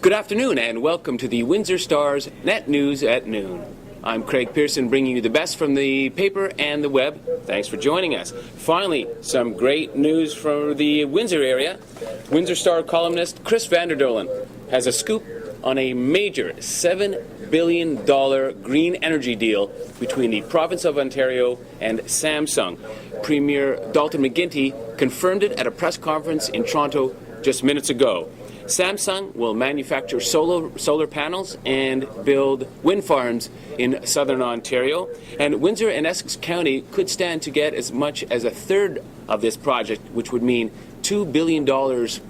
Good afternoon and welcome to the Windsor Star's Net News at Noon. I'm Craig Pearson, bringing you the best from the paper and the web. Thanks for joining us. Finally, some great news from the Windsor area. Windsor Star columnist Chris Vanderdolen has a scoop on a major $7 billion green energy deal between the province of Ontario and Samsung. Premier Dalton McGuinty confirmed it at a press conference in Toronto just minutes ago. Samsung will manufacture solar panels and build wind farms in southern Ontario, and Windsor and Essex County could stand to get as much as a third of this project, which would mean $2 billion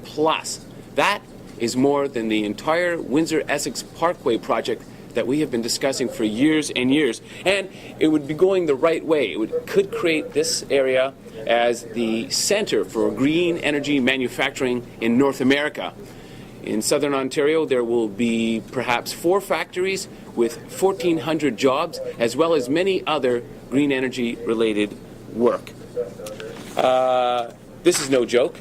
plus. That is more than the entire Windsor-Essex Parkway project that we have been discussing for years and years, and it would be going the right way. It could create this area as the center for green energy manufacturing in North America. In southern Ontario, there will be perhaps 4 factories with 1,400 jobs, as well as many other green energy-related work. This is no joke.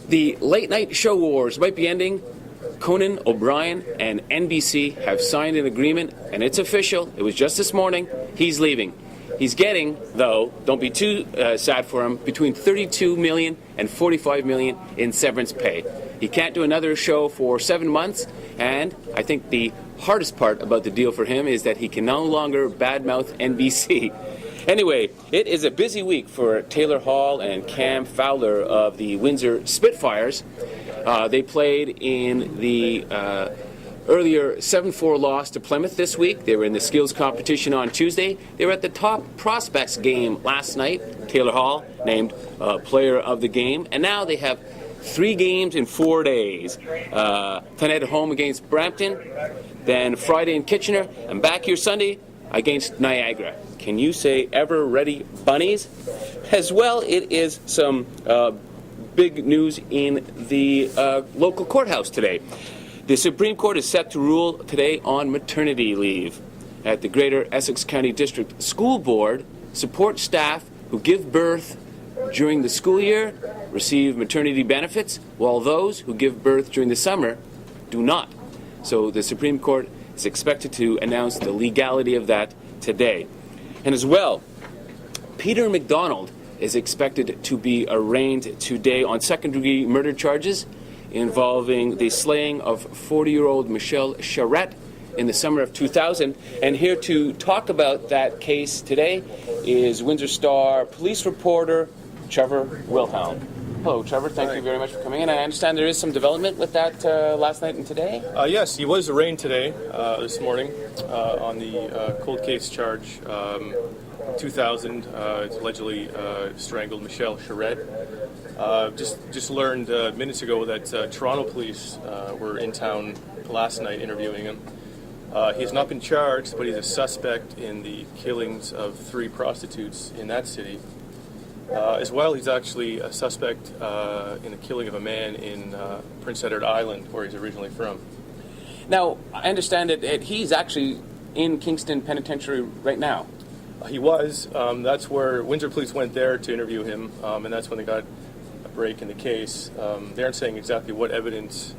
The late-night show wars might be ending. Conan O'Brien and NBC have signed an agreement, and it's official. It was just this morning. He's leaving. He's getting, though, don't be too sad for him, between $32 million and $45 million in severance pay. He can't do another show for 7 months, and I think the hardest part about the deal for him is that he can no longer badmouth NBC. Anyway, it is a busy week for Taylor Hall and Cam Fowler of the Windsor Spitfires. They played in the earlier 7-4 loss to Plymouth this week. They were in the skills competition on Tuesday. They were at the top prospects game last night. Taylor Hall named player of the game. And now they have 3 games in 4 days. Tonight at home against Brampton, then Friday in Kitchener, and back here Sunday against Niagara. Can you say ever ready bunnies? As well, it is some big news in the local courthouse today. The Supreme Court is set to rule today on maternity leave. At the Greater Essex County District School Board, support staff who give birth during the school year receive maternity benefits, while those who give birth during the summer do not. So the Supreme Court is expected to announce the legality of that today. And as well, Peter MacDonald is expected to be arraigned today on second-degree murder charges involving the slaying of 40-year-old Michelle Charette in the summer of 2000. And here to talk about that case today is Windsor Star police reporter Trevor Wilhelm. Hello, Trevor. Thank you very much for coming in. I understand there is some development with that last night and today? Yes, he was arraigned today, this morning, on the cold case charge. 2000, allegedly strangled Michelle Charette. Just learned minutes ago that Toronto police were in town last night interviewing him. He has not been charged, but he's a suspect in the killings of 3 prostitutes in that city. As well, he's actually a suspect in the killing of a man in Prince Edward Island, where he's originally from. Now, I understand that he's actually in Kingston Penitentiary right now. He was. That's where Windsor police went there to interview him, and that's when they got a break in the case. They aren't saying exactly what evidence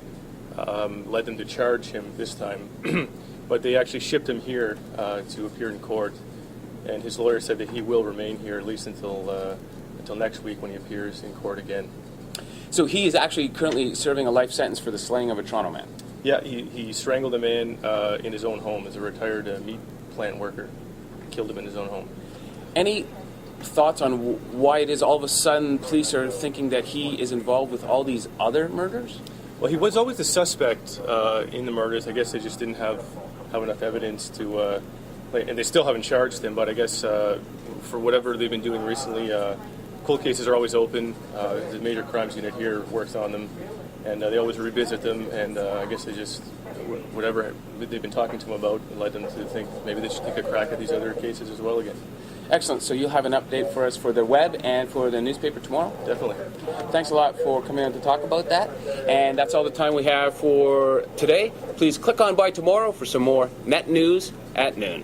led them to charge him this time, but they actually shipped him here to appear in court, and his lawyer said that he will remain here at least until next week when he appears in court again. So he is actually currently serving a life sentence for the slaying of a Toronto man? Yeah, he strangled a man in his own home as a retired meat plant worker. Killed him in his own home. Any thoughts on why it is all of a sudden police are thinking that he is involved with all these other murders? Well, he was always the suspect in the murders. I guess they just didn't have enough evidence to, and they still haven't charged him, but I guess for whatever they've been doing recently, cold cases are always open. The major crimes unit here works on them, and they always revisit them, and I guess they just, whatever they've been talking to him about led them to think maybe they should take a crack at these other cases as well again. Excellent. So you'll have an update for us for the web and for the newspaper tomorrow? Definitely. Thanks a lot for coming on to talk about that. And that's all the time we have for today. Please click on by tomorrow for some more Net News at Noon.